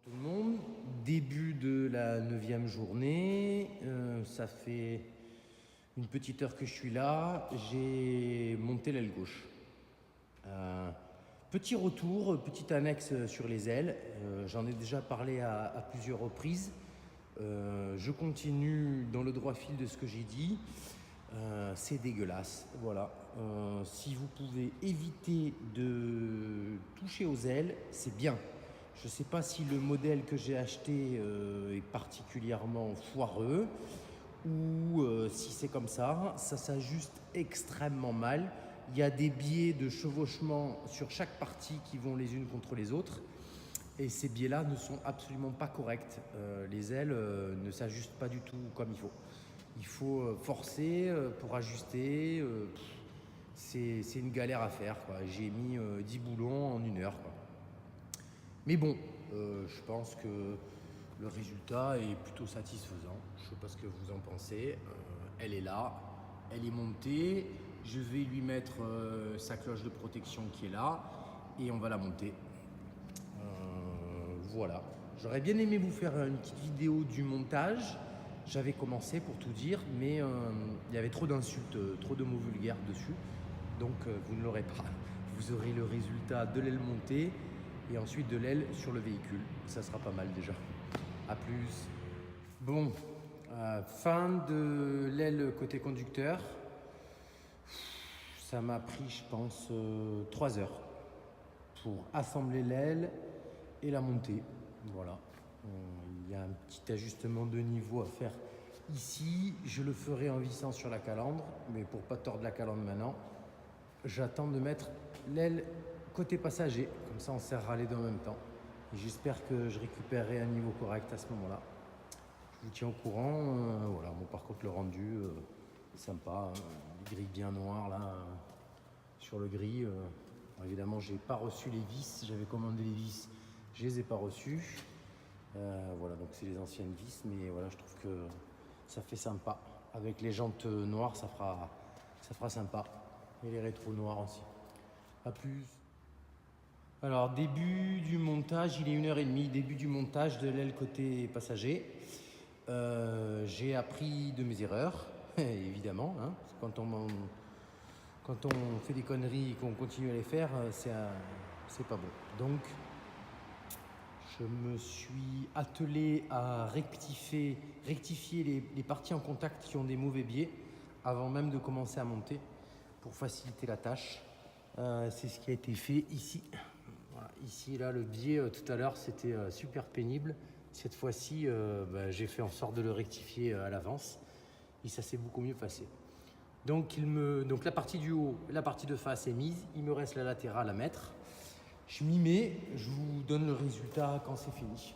Tout le monde, début de la 9e journée, ça fait une petite heure que je suis là, j'ai monté l'aile gauche. Petit retour, petite annexe sur les ailes, j'en ai déjà parlé à plusieurs reprises. Je continue dans le droit fil de ce que j'ai dit. C'est dégueulasse, voilà. Si vous pouvez éviter de toucher aux ailes, c'est bien. Je ne sais pas si le modèle que j'ai acheté est particulièrement foireux ou si c'est comme ça s'ajuste extrêmement mal. Il y a des biais de chevauchement sur chaque partie qui vont les unes contre les autres. Et ces biais-là ne sont absolument pas corrects. Les ailes ne s'ajustent pas du tout comme il faut. Il faut forcer pour ajuster. C'est une galère à faire, quoi. J'ai mis 10 boulons en 1 heure, quoi. Mais bon, je pense que le résultat est plutôt satisfaisant. Je ne sais pas ce que vous en pensez. Elle est là, elle est montée. Je vais lui mettre sa cloche de protection qui est là et on va la monter. Voilà. J'aurais bien aimé vous faire une petite vidéo du montage. J'avais commencé pour tout dire, mais il y avait trop d'insultes, trop de mots vulgaires dessus. Donc vous ne l'aurez pas. Vous aurez le résultat de l'aile montée et ensuite de l'aile sur le véhicule. Ça sera pas mal déjà. A plus. Bon, fin de l'aile côté conducteur. Ça m'a pris, je pense, 3 heures pour assembler l'aile et la monter. Voilà. Il y a un petit ajustement de niveau à faire ici. Je le ferai en vissant sur la calandre, mais pour pas tordre la calandre maintenant, j'attends de mettre l'aile côté passager. Comme ça, on serrera les deux en même temps. Et j'espère que je récupérerai un niveau correct à ce moment-là. Je vous tiens au courant. Voilà. Bon, par contre, le rendu, sympa. Les grilles bien noires là, sur le gris. Bon, évidemment, j'ai pas reçu les vis. J'avais commandé les vis. Je les ai pas reçus. Voilà, donc c'est les anciennes vis, mais voilà, je trouve que ça fait sympa. Avec les jantes noires, ça fera sympa. Et les rétros noirs aussi. A plus. Alors, début du montage, il est 1h30, début du montage de l'aile côté passager. J'ai appris de mes erreurs, évidemment. Hein, parce que quand on fait des conneries et qu'on continue à les faire, c'est pas bon. Donc, je me suis attelé à rectifier les parties en contact qui ont des mauvais biais avant même de commencer à monter pour faciliter la tâche. C'est ce qui a été fait ici. Voilà, ici, là, le biais tout à l'heure, c'était super pénible. Cette fois-ci, j'ai fait en sorte de le rectifier à l'avance et ça s'est beaucoup mieux passé. Donc la partie du haut et la partie de face est mise. Il me reste la latérale à mettre. Je m'y mets, je vous donne le résultat quand c'est fini.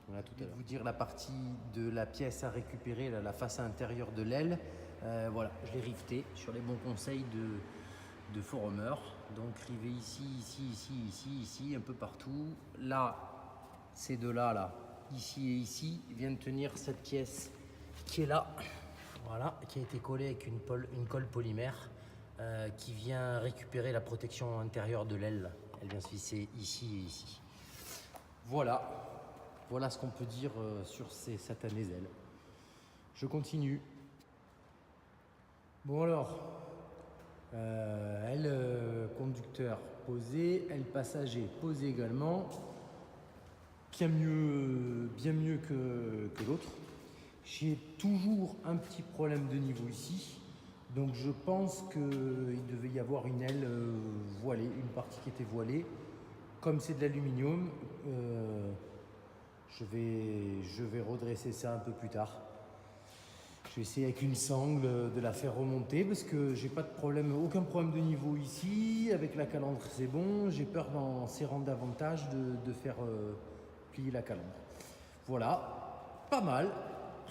Voilà, tout à l'heure. Vous dire la partie de la pièce à récupérer, la face intérieure de l'aile. Voilà, je l'ai rifté sur les bons conseils de forumers. Donc rivé ici, ici, un peu partout. Là, ces deux-là, là, ici et ici, viennent tenir cette pièce qui est là. Voilà, qui a été collée avec une colle polymère qui vient récupérer la protection intérieure de l'aile. Elle vient se visser ici et ici. Voilà. Voilà ce qu'on peut dire sur ces satanées ailes. Je continue. Bon alors, aile conducteur posée, aile passager posée également. Bien mieux que l'autre. J'ai toujours un petit problème de niveau ici. Donc je pense qu'il devait y avoir une aile voilée, une partie qui était voilée. Comme c'est de l'aluminium, je vais redresser ça un peu plus tard. Je vais essayer avec une sangle de la faire remonter parce que j'ai pas de problème, aucun problème de niveau ici. Avec la calandre, c'est bon. J'ai peur en serrant davantage de faire plier la calandre. Voilà, pas mal.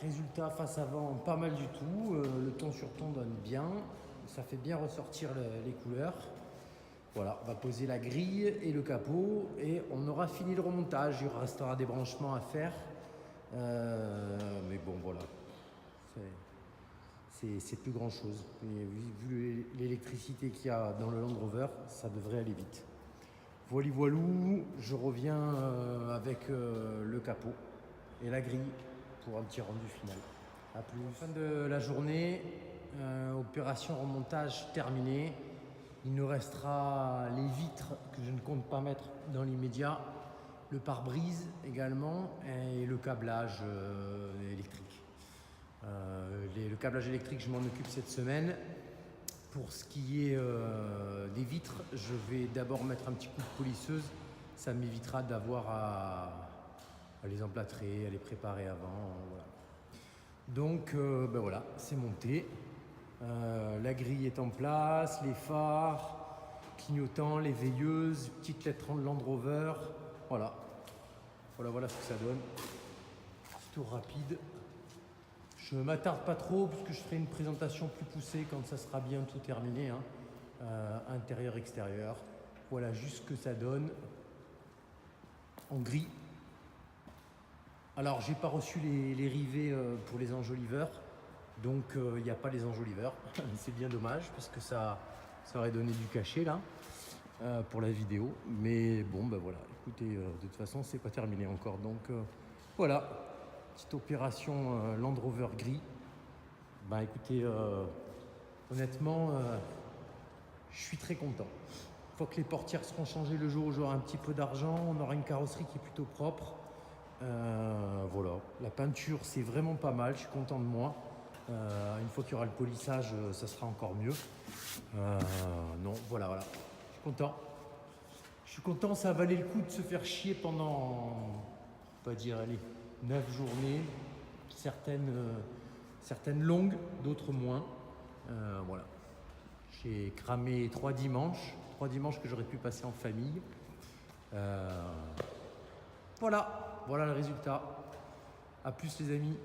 Résultat face avant, pas mal du tout. Le ton sur ton donne bien. Ça fait bien ressortir les couleurs. Voilà, on va poser la grille et le capot et on aura fini le remontage. Il restera des branchements à faire. Mais bon, voilà. C'est plus grand chose. Et vu l'électricité qu'il y a dans le Land Rover, ça devrait aller vite. voilou, je reviens avec le capot et la grille pour un petit rendu final. A plus. Fin de la journée, opération remontage terminée. Il nous restera les vitres que je ne compte pas mettre dans l'immédiat, le pare-brise également et le câblage électrique. Le câblage électrique, je m'en occupe cette semaine. Pour ce qui est des vitres, je vais d'abord mettre un petit coup de polisseuse. Ça m'évitera d'avoir à les emplâtrer, à les préparer avant. Voilà. Donc ben voilà, c'est monté. La grille est en place, les phares, clignotants, les veilleuses, petite lettre Land Rover. Voilà. Voilà ce que ça donne. Petit tour rapide. Je ne m'attarde pas trop puisque je ferai une présentation plus poussée quand ça sera bien tout terminé. Intérieur, extérieur. Voilà juste ce que ça donne en gris. Alors j'ai pas reçu les rivets pour les enjoliveurs. Donc il n'y a pas les enjoliveurs. C'est bien dommage parce que ça aurait donné du cachet là pour la vidéo. Mais bon ben voilà, écoutez, de toute façon c'est pas terminé encore. Donc voilà. Petite opération Land Rover gris. Bah écoutez, honnêtement, je suis très content. Une fois que les portières seront changées le jour où j'aurai un petit peu d'argent, on aura une carrosserie qui est plutôt propre. Voilà, la peinture c'est vraiment pas mal, je suis content de moi. Une fois qu'il y aura le polissage, ça sera encore mieux. Non, voilà, je suis content. Je suis content, ça valait le coup de se faire chier pendant, on va dire, allez, 9 journées, certaines longues, d'autres moins. Voilà. J'ai cramé 3 dimanches que j'aurais pu passer en famille. Voilà le résultat. À plus les amis.